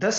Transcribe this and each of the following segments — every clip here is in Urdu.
10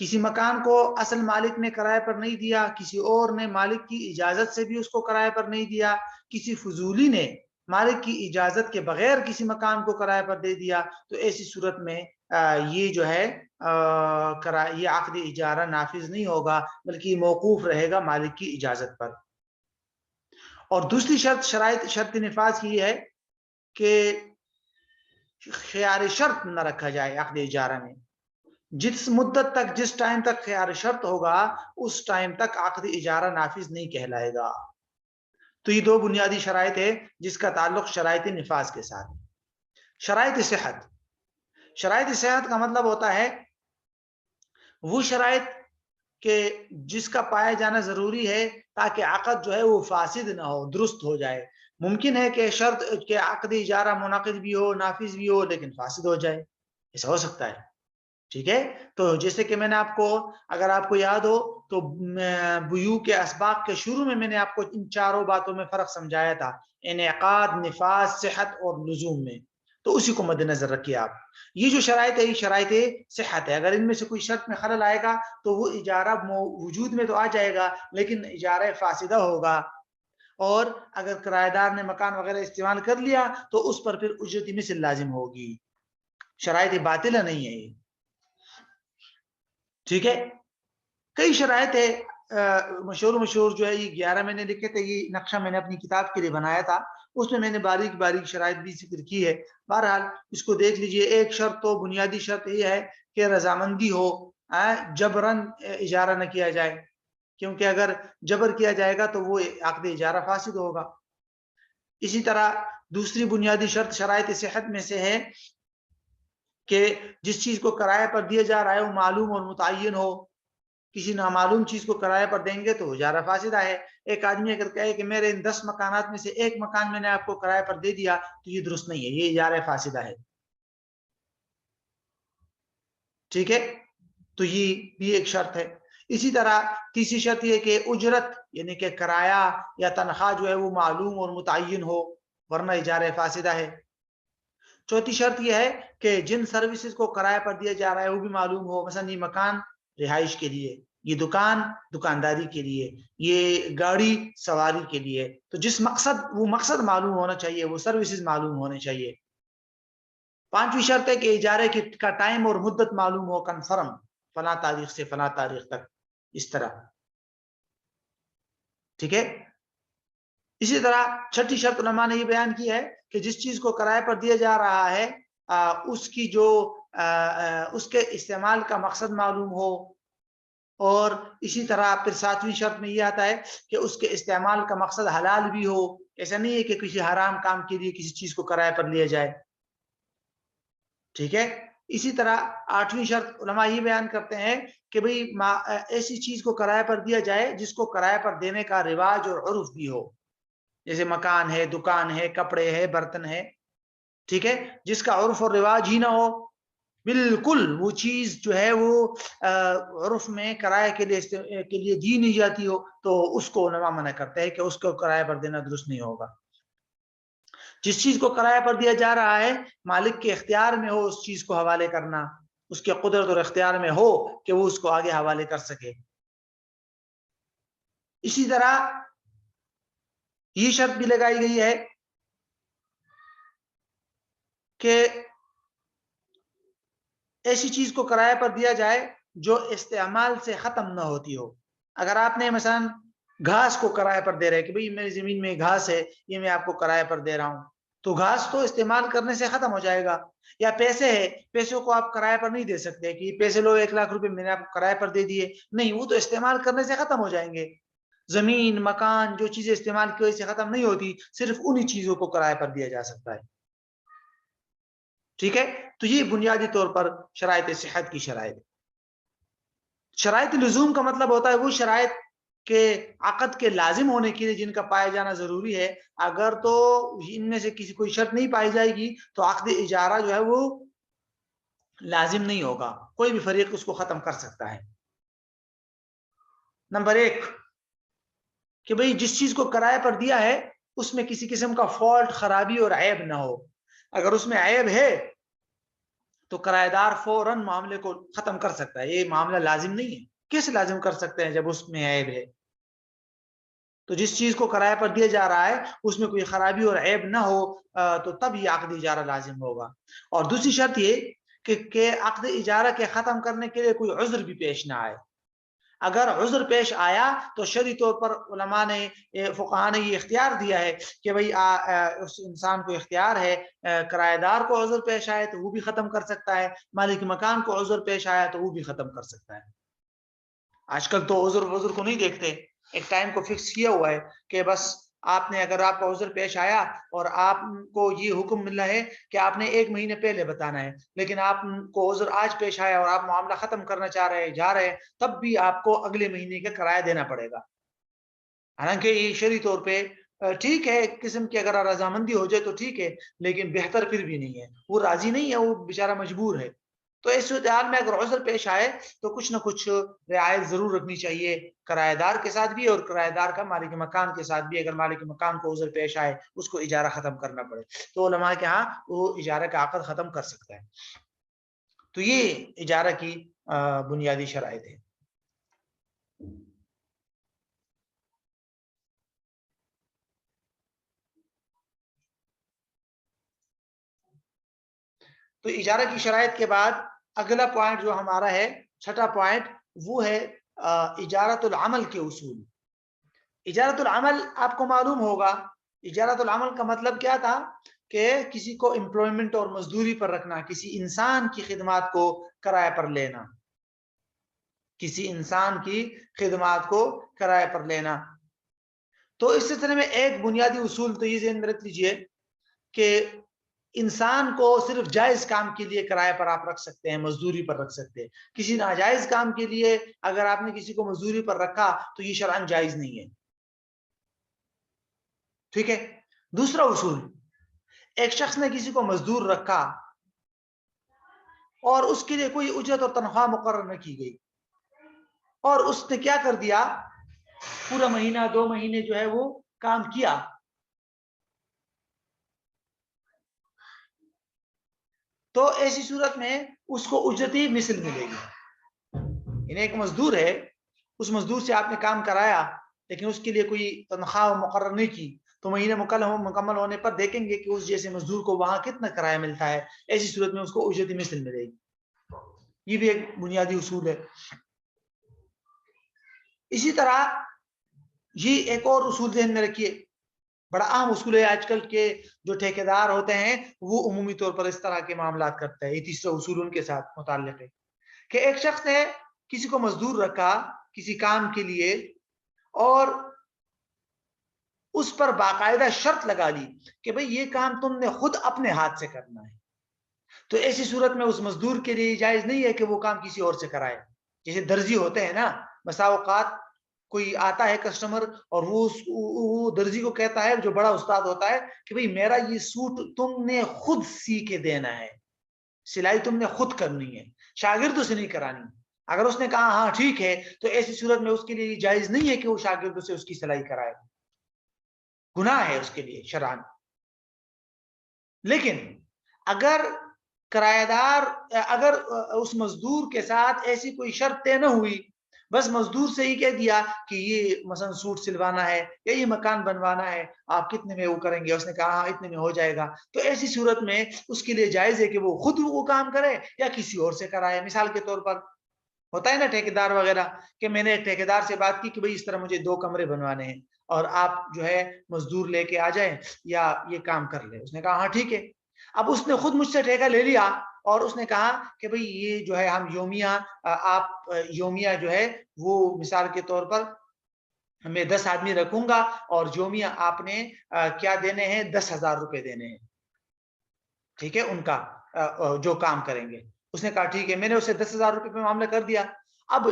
کسی مکان کو اصل مالک نے کرائے پر نہیں دیا، کسی اور نے مالک کی اجازت سے بھی اس کو کرائے پر نہیں دیا، کسی فضولی نے مالک کی اجازت کے بغیر کسی مکان کو کرائے پر دے دیا، تو ایسی صورت میں یہ جو ہے یہ عقد اجارہ نافذ نہیں ہوگا، بلکہ موقوف رہے گا مالک کی اجازت پر۔ اور دوسری شرط نفاذ کی ہے کہ خیار شرط نہ رکھا جائے عقد اجارہ میں۔ جس مدت تک، جس ٹائم تک خیار شرط ہوگا، اس ٹائم تک عقد اجارہ نافذ نہیں کہلائے گا۔ تو یہ دو بنیادی شرائط ہے جس کا تعلق شرائط نفاذ کے ساتھ۔ شرائط صحت، شرائط صحت کا مطلب ہوتا ہے وہ شرائط کہ جس کا پایا جانا ضروری ہے تاکہ عقد جو ہے وہ فاسد نہ ہو، درست ہو جائے۔ ممکن ہے کہ شرط کہ عقد اجارہ منعقد بھی ہو، نافذ بھی ہو، لیکن فاسد ہو جائے، ایسا ہو سکتا ہے، ٹھیک ہے۔ تو جیسے کہ میں نے آپ کو، اگر آپ کو یاد ہو تو بیوع کے اسباق کے شروع میں نے آپ کو ان چاروں باتوں میں فرق سمجھایا تھا، انعقاد، نفاذ، صحت اور لزوم میں، تو اسی کو مد نظر رکھیے آپ۔ یہ جو شرائط ہے یہ شرائط صحت ہے، اگر ان میں سے کوئی شرط میں خلل آئے گا تو وہ اجارہ وجود میں تو آ جائے گا لیکن اجارہ فاسدہ ہوگا، اور اگر کرایہ دار نے مکان وغیرہ استعمال کر لیا تو اس پر پھر اجرت مثل لازم ہوگی۔ شرائط باطلہ نہیں ہے یہ، ٹھیک ہے۔ کئی شرائط ہے مشہور جو ہے یہ 11 میں نے لکھے تھے، یہ نقشہ میں نے اپنی کتاب کے لیے بنایا تھا، اس میں نے باریک باریک شرائط بھی ذکر کی ہے۔ بہرحال اس کو دیکھ لیجئے۔ ایک شرط تو بنیادی شرط یہ ہے کہ رضامندی ہو، جبرن اجارہ نہ کیا جائے، کیونکہ اگر جبر کیا جائے گا تو وہ عقد اجارہ فاسد ہوگا۔ اسی طرح دوسری بنیادی شرط شرائط صحت میں سے ہے کہ جس چیز کو کرائے پر دیا جا رہا ہے وہ معلوم اور متعین ہو۔ کسی نامعلوم چیز کو کرائے پر دیں گے تو اجارہ فاسدہ ہے۔ ایک آدمی اگر کہے کہ میرے ان 10 مکانات میں سے ایک مکان میں نے آپ کو کرائے پر دے دیا تو یہ درست نہیں ہے، یہ اجارہ فاسدہ ہے، ٹھیک ہے۔ تو یہ بھی ایک شرط ہے۔ اسی طرح تیسری شرط یہ کہ اجرت یعنی کہ کرایہ یا تنخواہ جو ہے وہ معلوم اور متعین ہو، ورنہ اجارہ فاسدہ ہے۔ چوتھی شرط یہ ہے کہ جن سروسز کو کرایہ پر دیا جا رہا ہے وہ بھی معلوم ہو، مثلا یہ مکان رہائش کے لیے، یہ دکان دکانداری کے لیے، یہ گاڑی سواری کے لیے، تو جس مقصد، وہ مقصد معلوم ہونا چاہیے، وہ سروسز معلوم ہونے چاہیے۔ پانچویں شرط ہے کہ اجارے کا ٹائم اور مدت معلوم ہو، کنفرم، فلاں تاریخ سے فلاں تاریخ تک، اس طرح، ٹھیک ہے۔ اسی طرح چھٹی شرط علماء نے یہ بیان کی ہے کہ جس چیز کو کرائے پر دیا جا رہا ہے اس کی جو اس کے استعمال کا مقصد معلوم ہو، اور اسی طرح پھر ساتویں شرط میں یہ آتا ہے کہ اس کے استعمال کا مقصد حلال بھی ہو، ایسا نہیں ہے کہ کسی حرام کام کے لیے کسی چیز کو کرائے پر لیا جائے، ٹھیک ہے۔ اسی طرح آٹھویں شرط علماء یہ بیان کرتے ہیں کہ بھئی ایسی چیز کو کرائے پر دیا جائے جس کو کرائے پر دینے کا رواج اور عرف بھی ہو، جیسے مکان ہے، دکان ہے، کپڑے ہے، برتن ہے، ٹھیک ہے۔ جس کا عرف اور رواج ہی نہ ہو، بالکل وہ چیز جو ہے وہ عرف میں کرائے کے لیے دی نہیں جاتی ہو، تو اس کو علماء منع کرتے ہیں کہ اس کو کرائے پر دینا درست نہیں ہوگا۔ جس چیز کو کرائے پر دیا جا رہا ہے مالک کے اختیار میں ہو اس چیز کو حوالے کرنا، اس کے قدرت اور اختیار میں ہو کہ وہ اس کو آگے حوالے کر سکے۔ اسی طرح یہ شرط بھی لگائی گئی ہے کہ ایسی چیز کو کرائے پر دیا جائے جو استعمال سے ختم نہ ہوتی ہو۔ اگر آپ نے مثلا گھاس کو کرائے پر دے رہے کہ بھئی میری زمین میں گھاس ہے، یہ میں آپ کو کرائے پر دے رہا ہوں، تو گھاس تو استعمال کرنے سے ختم ہو جائے گا۔ یا پیسے ہے، پیسوں کو آپ کرائے پر نہیں دے سکتے کہ پیسے لو 1,00,000 روپے میں نے آپ کو کرائے پر دے دیے، نہیں، وہ تو استعمال کرنے سے ختم ہو جائیں گے۔ زمین، مکان، جو چیزیں استعمال کی وجہ سے ختم نہیں ہوتی، صرف انہی چیزوں کو کرائے پر دیا جا سکتا ہے، ٹھیک ہے۔ تو یہ بنیادی طور پر شرائط صحت کی شرائط۔ شرائط لزوم کا مطلب ہوتا ہے وہ شرائط کہ عقد کے لازم ہونے کے لیے جن کا پایا جانا ضروری ہے، اگر تو ان میں سے کسی کوئی شرط نہیں پائی جائے گی تو عقد اجارہ جو ہے وہ لازم نہیں ہوگا، کوئی بھی فریق اس کو ختم کر سکتا ہے۔ نمبر 1 کہ بھئی جس چیز کو کرائے پر دیا ہے اس میں کسی قسم کا فالٹ، خرابی اور عیب نہ ہو۔ اگر اس میں عیب ہے تو کرایہ دار فوراً معاملے کو ختم کر سکتا ہے. یہ معاملہ لازم نہیں ہے. کیسے لازم کر سکتے ہیں جب اس میں عیب ہے؟ تو جس چیز کو کرایہ پر دیا جا رہا ہے اس میں کوئی خرابی اور عیب نہ ہو تو تب یہ عقد اجارہ لازم ہوگا. اور دوسری شرط یہ کہ عقد اجارہ کے ختم کرنے کے لیے کوئی عذر بھی پیش نہ آئے. اگر عذر پیش آیا تو شرعی طور پر علماء نے فقہاء نے یہ اختیار دیا ہے کہ بھئی اس انسان کو اختیار ہے کرایہ دار کو عذر پیش آئے تو وہ بھی ختم کر سکتا ہے, مالک مکان کو عذر پیش آیا تو وہ بھی ختم کر سکتا ہے. آج کل تو عذر کو نہیں دیکھتے, ایک ٹائم کو فکس کیا ہوا ہے کہ بس آپ نے, اگر آپ کا عذر پیش آیا اور آپ کو یہ حکم مل رہا ہے کہ آپ نے 1 مہینے پہلے بتانا ہے, لیکن آپ کو عذر آج پیش آیا اور آپ معاملہ ختم کرنا چاہ رہے ہیں, جا رہے ہیں, تب بھی آپ کو اگلے مہینے کا کرایہ دینا پڑے گا. حالانکہ یہ شرعی طور پہ ٹھیک ہے, ایک قسم کی اگر رضامندی ہو جائے تو ٹھیک ہے, لیکن بہتر پھر بھی نہیں ہے. وہ راضی نہیں ہے, وہ بیچارہ مجبور ہے. تو اس صورتحال میں اگر عذر پیش آئے تو کچھ نہ کچھ رعایت ضرور رکھنی چاہیے کرایہ دار کے ساتھ بھی, اور کرایہ دار کا مالک مکان کے ساتھ بھی. اگر مالک مکان کو عذر پیش آئے اس کو اجارہ ختم کرنا پڑے تو علماء کے ہاں وہ اجارہ کا عقد ختم کر سکتا ہے. تو یہ اجارہ کی بنیادی شرائط ہے. تو اجارہ کی شرائط کے بعد اگلا پوائنٹ جو ہمارا ہے, چھٹا پوائنٹ, وہ ہے اجارت العمل کے اصول. اجارت العمل آپ کو معلوم ہوگا, اجارت العمل کا مطلب کیا تھا کہ کسی کو امپلائمنٹ اور مزدوری پر رکھنا, کسی انسان کی خدمات کو کرایہ پر لینا, کسی انسان کی خدمات کو کرایہ پر لینا. تو اس سلسلے میں ایک بنیادی اصول تو یہ ذہن میں رکھ لیجئے کہ انسان کو صرف جائز کام کے لیے کرایہ پر آپ رکھ سکتے ہیں, مزدوری پر رکھ سکتے ہیں. کسی ناجائز کام کے لیے اگر آپ نے کسی کو مزدوری پر رکھا تو یہ شرعاً جائز نہیں ہے. ٹھیک ہے. دوسرا اصول, ایک شخص نے کسی کو مزدور رکھا اور اس کے لیے کوئی اجرت اور تنخواہ مقرر نہ کی گئی, اور اس نے کیا کر دیا, پورا مہینہ 2 مہینے جو ہے وہ کام کیا, تو ایسی صورت میں اس کو اجرتی مثل ملے گی. یعنی ایک مزدور ہے, اس مزدور سے آپ نے کام کرایا لیکن اس کے لیے کوئی تنخواہ مقرر نہیں کی, تو مہینہ مکمل ہونے پر دیکھیں گے کہ اس جیسے مزدور کو وہاں کتنا کرایہ ملتا ہے. ایسی صورت میں اس کو اجرتی مثل ملے گی. یہ بھی ایک بنیادی اصول ہے. اسی طرح یہ ایک اور اصول ذہن میں رکھیے, بڑا اہم اصول ہے. آج کل کے جو ٹھیکیدار ہوتے ہیں وہ عمومی طور پر اس طرح کے معاملات کرتے ہیں. یہ تیسرا اصول ان کے ساتھ متعلق ہے کہ ایک شخص نے کسی کو مزدور رکھا کسی کام کے لیے اور اس پر باقاعدہ شرط لگا لی کہ بھئی یہ کام تم نے خود اپنے ہاتھ سے کرنا ہے. تو ایسی صورت میں اس مزدور کے لیے جائز نہیں ہے کہ وہ کام کسی اور سے کرائے. جیسے درزی ہوتے ہیں نا, بسا اوقات کوئی آتا ہے کسٹمر اور وہ درزی کو کہتا ہے, جو بڑا استاد ہوتا ہے, کہ بھئی میرا یہ سوٹ تم نے خود سی کے دینا ہے, سلائی تم نے خود کرنی ہے, شاگردوں سے نہیں کرانی. اگر اس نے کہا ہاں ٹھیک ہے, تو ایسی صورت میں اس کے لیے جائز نہیں ہے کہ وہ شاگردوں سے اس کی سلائی کرائے, گناہ ہے اس کے لیے شرعاً. لیکن اگر کرایہ دار, اگر اس مزدور کے ساتھ ایسی کوئی شرط طے نہ ہوئی, بس مزدور سے ہی کہہ دیا کہ یہ مثلا سوٹ سلوانا ہے یا یہ مکان بنوانا ہے, آپ کتنے میں وہ کریں گے, اس نے کہا ہاں اتنے میں ہو جائے گا, تو ایسی صورت میں اس کے لیے جائز ہے کہ وہ خود وہ کام کرے یا کسی اور سے کرائے. مثال کے طور پر ہوتا ہے نا ٹھیکیدار وغیرہ, کہ میں نے ٹھیکیدار سے بات کی کہ بھئی اس طرح مجھے 2 کمرے بنوانے ہیں اور آپ جو ہے مزدور لے کے آ جائیں یا یہ کام کر لیں. اس نے کہا ہاں ٹھیک ہے. اب اس نے خود مجھ سے ٹھیکہ لے لیا اور اس نے کہا کہ بھئی یہ جو ہے ہم یومیہ, آپ یومیہ جو ہے وہ مثال کے طور پر میں 10 آدمی رکھوں گا اور یومیہ آپ نے کیا دینے ہیں, 10,000 روپے دینے ہیں. ٹھیک ہے, ان کا جو کام کریں گے. اس نے کہا ٹھیک ہے, میں نے اسے 10,000 روپے پہ معاملہ کر دیا. اب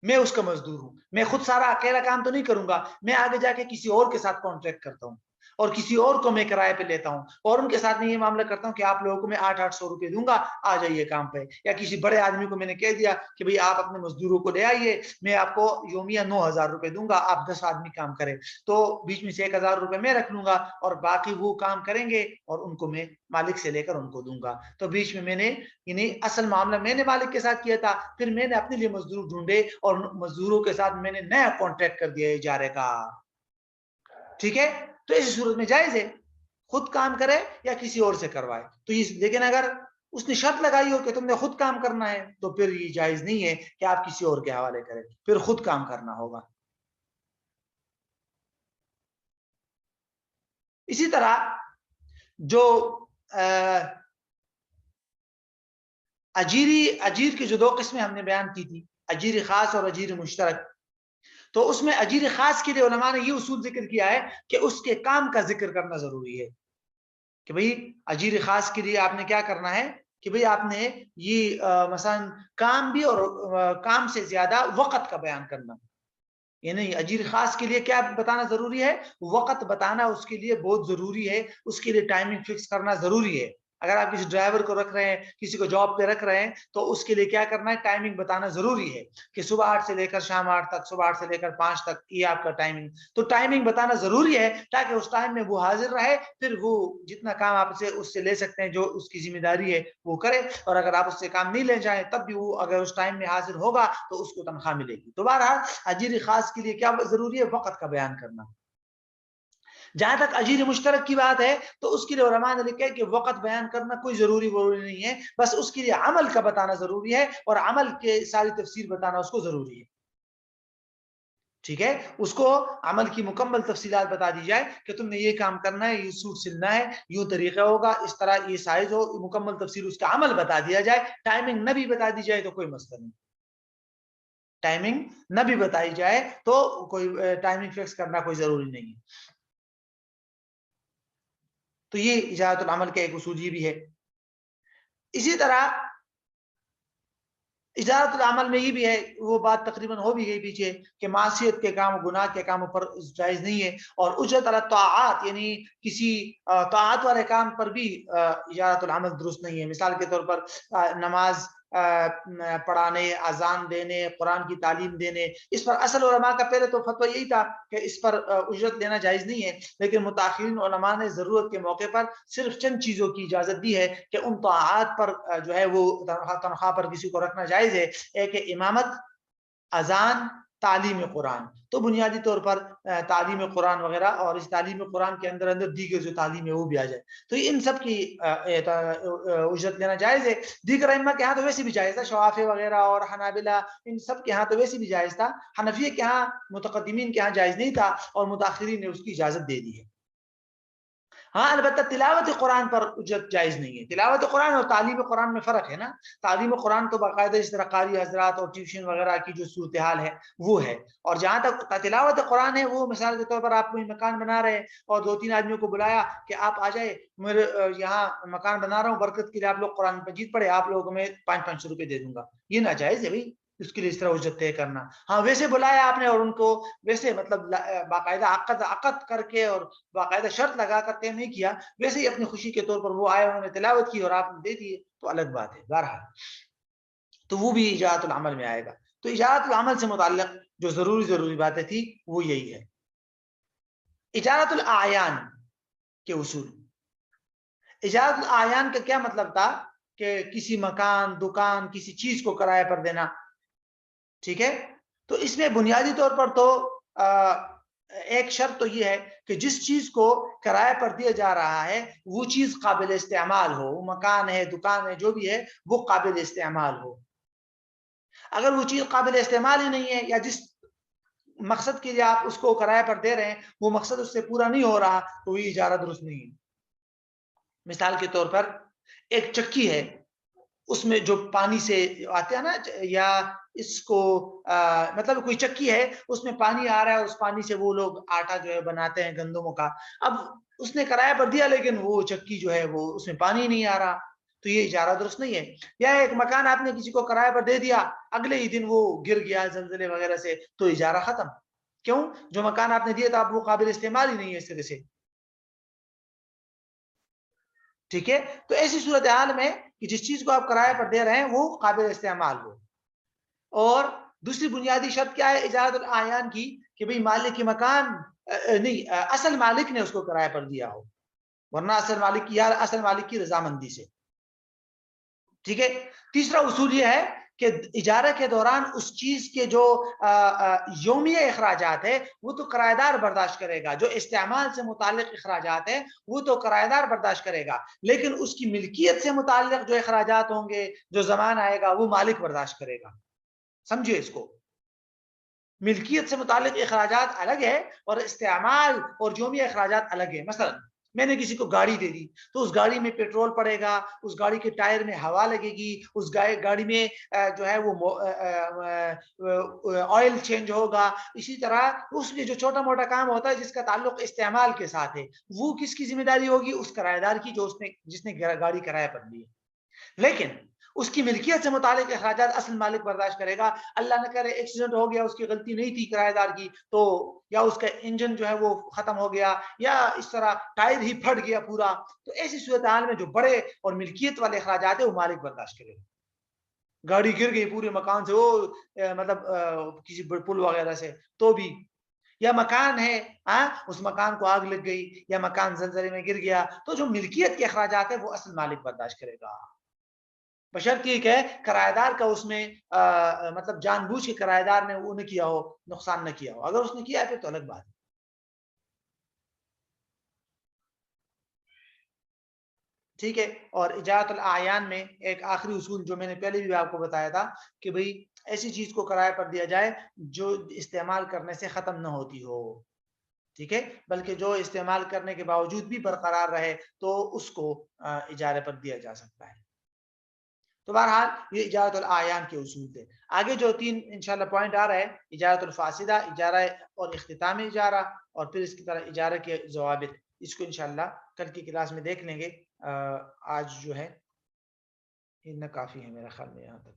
میں اس کا مزدور ہوں, میں خود سارا اکیلا کام تو نہیں کروں گا, میں آگے جا کے کسی اور کے ساتھ کانٹریکٹ کرتا ہوں. اور کسی اور کو میں کرائے پہ لیتا ہوں اور ان کے ساتھ میں یہ معاملہ کرتا ہوں کہ آپ لوگوں کو میں 800 روپے دوں گا، آ جائیے کام پہ، یا کسی بڑے آدمی کو میں نے کہہ دیا کہ بھئی آپ اپنے مزدوروں کو لے آئیے، میں آپ کو یومیہ 9000 روپے دوں گا، آپ 10 آدمی کام کریں، تو بیچ میں سے 1000 روپے میں رکھ لوں گا اور باقی وہ کام کریں گے اور ان کو میں مالک سے لے کر ان کو دوں گا۔ تو بیچ میں نے یعنی اصل معاملہ میں نے مالک کے ساتھ کیا تھا، پھر میں نے اپنے لیے مزدور ڈھونڈے اور مزدوروں کے ساتھ میں نے نیا کانٹریکٹ کر دیا اجارے کا، ٹھیک ہے؟ تو اس صورت میں جائز ہے خود کام کرے یا کسی اور سے کروائے، تو لیکن اگر اس نے شرط لگائی ہو کہ تم نے خود کام کرنا ہے تو پھر یہ جائز نہیں ہے کہ آپ کسی اور کے حوالے کریں، پھر خود کام کرنا ہوگا۔ اسی طرح جو اجیر کی جو 2 قسمیں ہم نے بیان کی تھی، اجیر خاص اور اجیر مشترک، تو اس میں اجیر خاص کے لیے علماء نے یہ اصول ذکر کیا ہے کہ اس کے کام کا ذکر کرنا ضروری ہے، کہ بھئی اجیر خاص کے لیے آپ نے کیا کرنا ہے کہ بھئی آپ نے یہ مثلا کام بھی اور کام سے زیادہ وقت کا بیان کرنا، یعنی اجیر خاص کے لیے کیا بتانا ضروری ہے؟ وقت بتانا اس کے لیے بہت ضروری ہے، اس کے لیے ٹائمنگ فکس کرنا ضروری ہے۔ اگر آپ کسی ڈرائیور کو رکھ رہے ہیں، کسی کو جاب پہ رکھ رہے ہیں، تو اس کے لیے کیا کرنا ہے؟ ٹائمنگ بتانا ضروری ہے کہ صبح 8 سے لے کر شام 8 تک، صبح 8 سے لے کر 5 تک، یہ آپ کا ٹائمنگ، تو ٹائمنگ بتانا ضروری ہے تاکہ اس ٹائم میں وہ حاضر رہے، پھر وہ جتنا کام آپ سے اس سے لے سکتے ہیں جو اس کی ذمہ داری ہے وہ کرے، اور اگر آپ اس سے کام نہیں لے جائیں تب بھی وہ اگر اس ٹائم میں حاضر ہوگا تو اس کو تنخواہ ملے گی۔ تو بہرحال اجیر خاص کے لیے کیا ضروری ہے؟ وقت کا بیان کرنا۔ جہاں تک اجیر مشترک کی بات ہے تو اس کے لیے علماء نے لکھا ہے کہ وقت بیان کرنا کوئی ضروری نہیں ہے، بس اس کے لیے عمل کا بتانا ضروری ہے اور عمل کے ساری تفصیل بتانا اس کو ضروری ہے، ٹھیک ہے؟ اس کو عمل کی مکمل تفصیلات بتا دی جائے کہ تم نے یہ کام کرنا ہے، یہ سوٹ سلنا ہے، یوں طریقہ ہوگا، اس طرح یہ سائز ہو، مکمل تفصیل اس کا عمل بتا دیا جائے، ٹائمنگ نہ بھی بتا دی جائے تو کوئی مسئلہ نہیں، ٹائمنگ نہ بھی بتائی جائے تو کوئی ٹائمنگ فکس کرنا کوئی ضروری نہیں ہے۔ تو یہ اجازت العمل کا ایک اصول یہ بھی ہے۔ اسی طرح اجازت العمل میں یہ بھی ہے، وہ بات تقریباً ہو بھی گئی پیچھے، کہ معصیت کے کام، گناہ کے کاموں پر جائز نہیں ہے، اور اجرت علی الطاعات یعنی کسی طاعت والے کام پر بھی اجازت العمل درست نہیں ہے۔ مثال کے طور پر نماز پڑھانے، اذان دینے، قرآن کی تعلیم دینے، اس پر اصل علماء کا پہلے تو فتویٰ یہی تھا کہ اس پر اجرت لینا جائز نہیں ہے، لیکن متاخرین علماء نے ضرورت کے موقع پر صرف چند چیزوں کی اجازت دی ہے کہ ان طاعات پر جو ہے وہ تنخواہ پر کسی کو رکھنا جائز ہے، ایک ہے امامت، اذان، تعلیم قرآن، تو بنیادی طور پر تعلیم قرآن وغیرہ، اور اس تعلیم قرآن کے اندر دیگر جو تعلیم ہے وہ بھی آ جائے، تو ان سب کی اجرت لینا جائز ہے۔ دیگر ائمہ کے ہاں تو ویسے بھی جائز تھا، شوافی وغیرہ اور حنابلہ ان سب کے ہاں تو ویسے بھی جائز تھا، حنفیہ کے ہاں، متقدمین کے ہاں جائز نہیں تھا، اور متاخرین نے اس کی اجازت دے دی ہے۔ ہاں البتہ تلاوت قرآن پر اجرت جائز نہیں ہے، تلاوت قرآن اور تعلیم قرآن میں فرق ہے نا، تعلیم قرآن تو باقاعدہ اس طرح قاری حضرات اور ٹیوشن وغیرہ کی جو صورتحال ہے وہ ہے، اور جہاں تک تلاوت قرآن ہے وہ مثال کے طور پر آپ کوئی مکان بنا رہے ہیں اور 2-3 آدمیوں کو بلایا کہ آپ آ جائے، میرے یہاں مکان بنا رہا ہوں، برکت کے لیے آپ لوگ قرآن مجید پڑھے، آپ لوگوں کو میں 500 روپے دے دوں گا، یہ ناجائز ہے بھائی، اس کے لیے اس طرح اجرت طے کرنا۔ ہاں ویسے بلایا آپ نے اور ان کو ویسے مطلب باقاعدہ عقد کر کے اور باقاعدہ شرط لگا کر طے نہیں کیا، ویسے ہی اپنی خوشی کے طور پر وہ آئے، انہوں نے تلاوت کی اور آپ نے دے دیے، تو الگ بات ہے، بہرحال تو وہ بھی اجازت العمل میں آئے گا۔ تو اجازت العمل سے متعلق جو ضروری باتیں تھی وہ یہی ہے۔ اجازت الاعیان کے اصول، اجازت الاعیان کا کیا مطلب تھا کہ کسی مکان، دکان، کسی چیز کو کرائے پر دینا، ٹھیک ہے؟ تو اس میں بنیادی طور پر تو ایک شرط تو یہ ہے کہ جس چیز کو کرائے پر دیا جا رہا ہے وہ چیز قابل استعمال ہو، وہ مکان ہے، دکان ہے، جو بھی ہے وہ قابل استعمال ہو۔ اگر وہ چیز قابل استعمال ہی نہیں ہے، یا جس مقصد کے لیے آپ اس کو کرائے پر دے رہے ہیں وہ مقصد اس سے پورا نہیں ہو رہا تو یہ اجارہ درست نہیں ہے۔ مثال کے طور پر ایک چکی ہے، اس میں جو پانی سے آتے ہیں نا، یا اس کو مطلب کوئی چکی ہے اس میں پانی آ رہا ہے، اس پانی سے وہ لوگ آٹا جو ہے بناتے ہیں گندموں کا، اب اس نے کرایہ پر دیا لیکن وہ چکی جو ہے وہ اس میں پانی نہیں آ رہا، تو یہ اجارہ درست نہیں ہے۔ یا ایک مکان آپ نے کسی کو کرایہ پر دے دیا، اگلے ہی دن وہ گر گیا زلزلے وغیرہ سے، تو اجارہ ختم۔ کیوں؟ جو مکان آپ نے دیا تھا اب وہ قابل استعمال ہی نہیں ہے اس طرح سے، ٹھیک ہے، تو ایسی صورتحال میں کہ جس چیز کو آپ کرائے پر دے رہے ہیں وہ قابل استعمال ہو. اور دوسری بنیادی شرط کیا ہے اجارت الاعیان کی کہ بھئی مالک کی مکان نہیں، اصل مالک نے اس کو کرائے پر دیا ہو، ورنہ اصل مالک کی رضامندی سے. ٹھیک ہے. تیسرا اصول یہ ہے کہ اجارہ کے دوران اس چیز کے جو یومیہ اخراجات ہے وہ تو کرایہ دار برداشت کرے گا، جو استعمال سے متعلق اخراجات ہیں وہ تو کرایہ دار برداشت کرے گا، لیکن اس کی ملکیت سے متعلق جو اخراجات ہوں گے، جو زمان آئے گا، وہ مالک برداشت کرے گا. سمجھے اس کو، ملکیت سے متعلق اخراجات الگ ہے اور استعمال اور یومیہ اخراجات الگ ہے. مثلا میں نے کسی کو گاڑی دے دی تو اس گاڑی میں پیٹرول پڑے گا، اس گاڑی کے ٹائر میں ہوا لگے گی، اس گاڑی میں جو ہے وہ آئل چینج ہوگا. اسی طرح اس میں جو چھوٹا موٹا کام ہوتا ہے جس کا تعلق استعمال کے ساتھ ہے وہ کس کی ذمہ داری ہوگی؟ اس کرایہ دار کی جو جس نے گاڑی کرایہ پر لی ہے. لیکن اس کی ملکیت سے متعلق اخراجات اصل مالک برداشت کرے گا. اللہ نہ کرے ایکسیڈنٹ ہو گیا، اس کی غلطی نہیں تھی کرایہ دار کی، تو یا اس کا انجن جو ہے وہ ختم ہو گیا یا اس طرح ٹائر ہی پھٹ گیا پورا، تو ایسی صورتحال میں جو بڑے اور ملکیت والے اخراجات ہیں وہ مالک برداشت کرے گا. گاڑی گر گئی پورے مکان سے، وہ مطلب کسی پل وغیرہ سے، تو بھی، یا مکان ہے اس مکان کو آگ لگ گئی یا مکان زلزلے میں گر گیا، تو جو ملکیت کے اخراجات ہیں وہ اصل مالک برداشت کرے گا. بشرط یہ کہ کرایہ دار کا اس میں مطلب جان بوجھ کے کرایہ دار نے وہ نہ کیا ہو، نقصان نہ کیا ہو. اگر اس نے کیا ہے پھر تو الگ بات ہے. ٹھیک ہے. اور اجارت الاعیان میں ایک آخری اصول جو میں نے پہلے بھی آپ کو بتایا تھا کہ بھئی ایسی چیز کو کرایہ پر دیا جائے جو استعمال کرنے سے ختم نہ ہوتی ہو. ٹھیک ہے، بلکہ جو استعمال کرنے کے باوجود بھی برقرار رہے تو اس کو اجارے پر دیا جا سکتا ہے. تو بہرحال یہ اجارت الاعیان کے اصول تھے. آگے جو 3 انشاءاللہ پوائنٹ آ رہا ہے، اجارت الفاسدہ، اجارہ اور اختتام اجارہ، اور پھر اس کی طرح اجارہ کے ضوابط، اس کو انشاءاللہ کل کی کلاس میں دیکھ لیں گے. آج جو ہے اتنا کافی ہے میرا خیال میں یہاں تک.